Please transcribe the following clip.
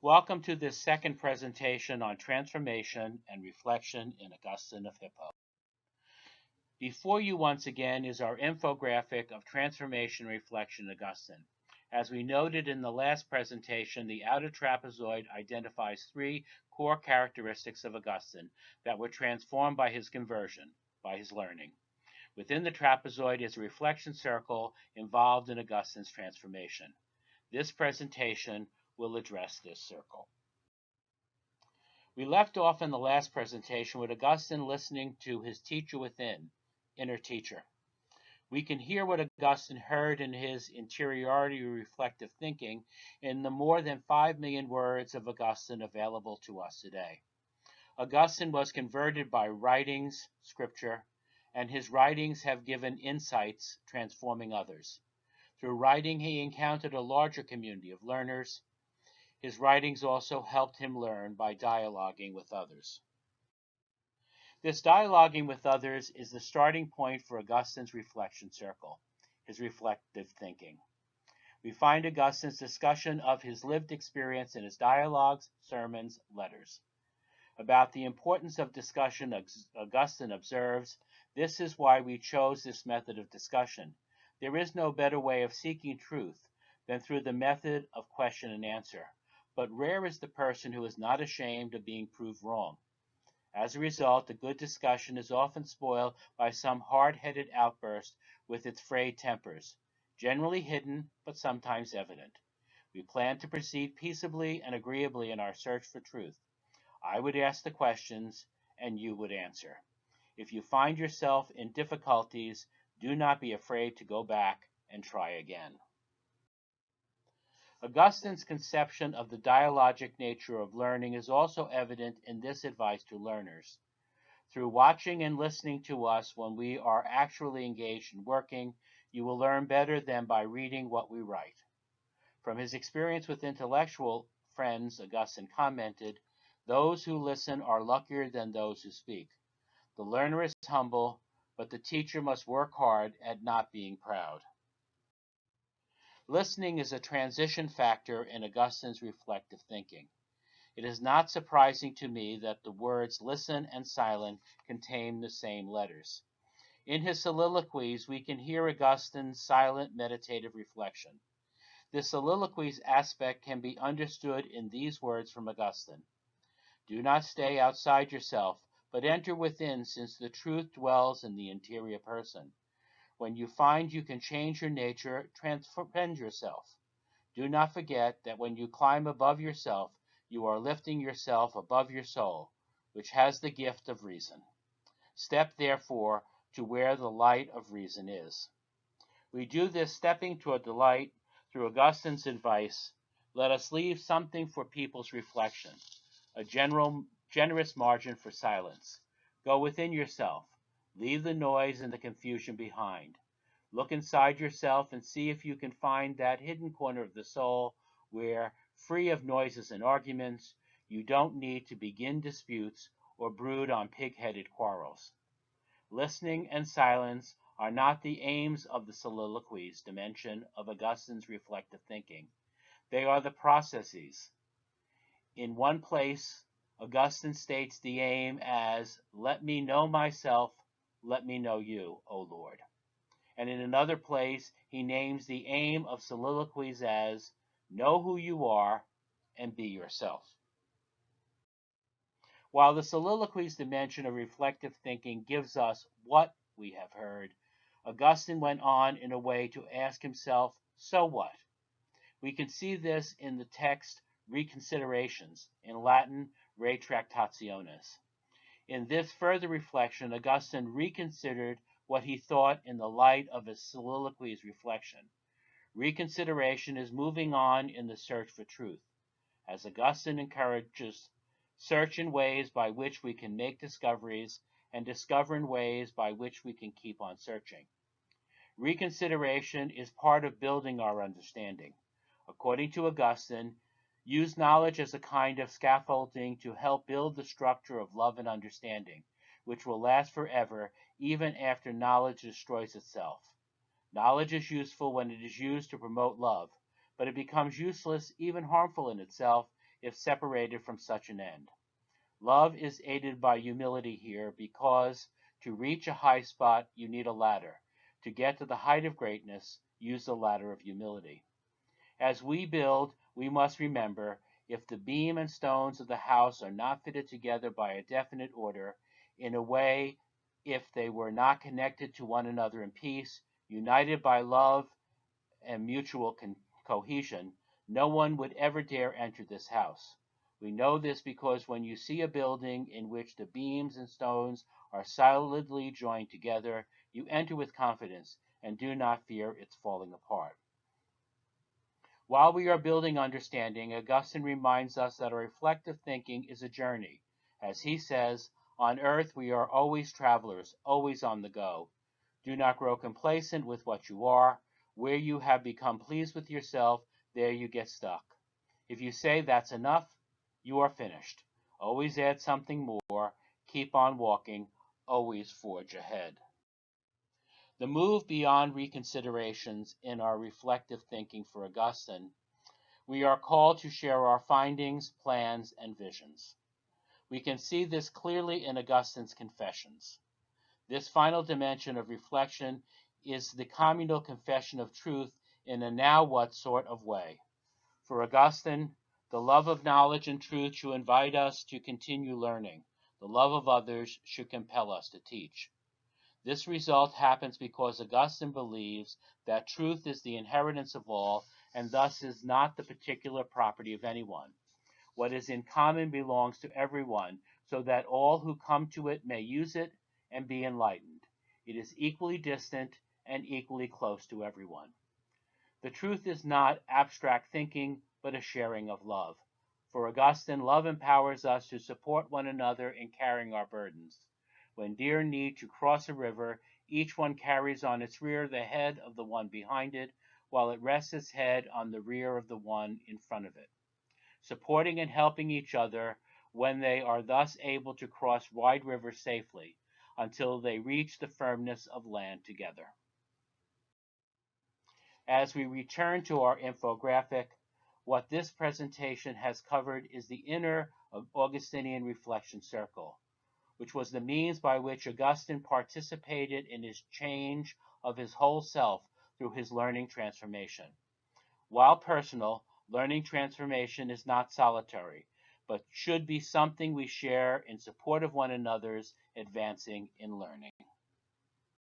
Welcome to this second presentation on transformation and reflection in Augustine of Hippo. Before you once again is our infographic of transformation and reflection in Augustine. As we noted in the last presentation, the outer trapezoid identifies three core characteristics of Augustine that were transformed by his conversion, by his learning. Within the trapezoid is a reflection circle involved in Augustine's transformation. This presentation will address this circle. We left off in the last presentation with Augustine listening to his teacher within, inner teacher. We can hear what Augustine heard in his interiority reflective thinking in the more than 5 million words of Augustine available to us today. Augustine was converted by writings, scripture, and his writings have given insights transforming others. Through writing, he encountered a larger community of learners. His writings also helped him learn by dialoguing with others. This dialoguing with others is the starting point for Augustine's reflection circle, his reflective thinking. We find Augustine's discussion of his lived experience in his dialogues, sermons, letters. About the importance of discussion, Augustine observes, "This is why we chose this method of discussion. There is no better way of seeking truth than through the method of question and answer. But rare is the person who is not ashamed of being proved wrong. As a result, a good discussion is often spoiled by some hard-headed outburst with its frayed tempers, generally hidden but sometimes evident. We plan to proceed peaceably and agreeably in our search for truth. I would ask the questions, and you would answer. If you find yourself in difficulties, do not be afraid to go back and try again." Augustine's conception of the dialogic nature of learning is also evident in this advice to learners. Through watching and listening to us when we are actually engaged in working, you will learn better than by reading what we write. From his experience with intellectual friends, Augustine commented, "Those who listen are luckier than those who speak. The learner is humble, but the teacher must work hard at not being proud." Listening is a transition factor in Augustine's reflective thinking. It is not surprising to me that the words listen and silent contain the same letters. In his soliloquies, we can hear Augustine's silent meditative reflection. This soliloquies aspect can be understood in these words from Augustine. "Do not stay outside yourself, but enter within, since the truth dwells in the interior person. When you find you can change your nature, transcend yourself. Do not forget that when you climb above yourself, you are lifting yourself above your soul, which has the gift of reason. Step, therefore, to where the light of reason is." We do this stepping toward the light through Augustine's advice. Let us leave something for people's reflection, a generous margin for silence. Go within yourself. Leave the noise and the confusion behind. Look inside yourself and see if you can find that hidden corner of the soul where, free of noises and arguments, you don't need to begin disputes or brood on pig-headed quarrels. Listening and silence are not the aims of the soliloquies dimension of Augustine's reflective thinking. They are the processes. In one place, Augustine states the aim as, "Let me know myself, let me know you, O Lord." And in another place, he names the aim of soliloquies as, "Know who you are and be yourself." While the soliloquies dimension of reflective thinking gives us what we have heard, Augustine went on in a way to ask himself, so what? We can see this in the text Reconsiderations, in Latin Retractationes. In this further reflection, Augustine reconsidered what he thought in the light of his soliloquies reflection. Reconsideration is moving on in the search for truth. As Augustine encourages, search in ways by which we can make discoveries and discover in ways by which we can keep on searching. Reconsideration is part of building our understanding. According to Augustine, use knowledge as a kind of scaffolding to help build the structure of love and understanding, which will last forever even after knowledge destroys itself. Knowledge is useful when it is used to promote love, but it becomes useless, even harmful in itself, if separated from such an end. Love is aided by humility here because to reach a high spot, you need a ladder. To get to the height of greatness, use the ladder of humility. As we build, we must remember if the beam and stones of the house are not fitted together by a definite order, in a way, if they were not connected to one another in peace, united by love and mutual cohesion, no one would ever dare enter this house. We know this because when you see a building in which the beams and stones are solidly joined together, you enter with confidence and do not fear its falling apart. While we are building understanding, Augustine reminds us that our reflective thinking is a journey. As he says, on earth we are always travelers, always on the go. Do not grow complacent with what you are. Where you have become pleased with yourself, there you get stuck. If you say that's enough, you are finished. Always add something more. Keep on walking. Always forge ahead. The move beyond reconsiderations in our reflective thinking for Augustine, we are called to share our findings, plans, and visions. We can see this clearly in Augustine's Confessions. This final dimension of reflection is the communal confession of truth in a now what sort of way. For Augustine, the love of knowledge and truth should invite us to continue learning. The love of others should compel us to teach. This result happens because Augustine believes that truth is the inheritance of all and thus is not the particular property of anyone. What is in common belongs to everyone, so that all who come to it may use it and be enlightened. It is equally distant and equally close to everyone. The truth is not abstract thinking, but a sharing of love. For Augustine, love empowers us to support one another in carrying our burdens. When deer need to cross a river, each one carries on its rear the head of the one behind it, while it rests its head on the rear of the one in front of it, supporting and helping each other when they are thus able to cross wide rivers safely until they reach the firmness of land together. As we return to our infographic, what this presentation has covered is the inner Augustinian reflection circle, which was the means by which Augustine participated in his change of his whole self through his learning transformation. While personal, learning transformation is not solitary, but should be something we share in support of one another's advancing in learning.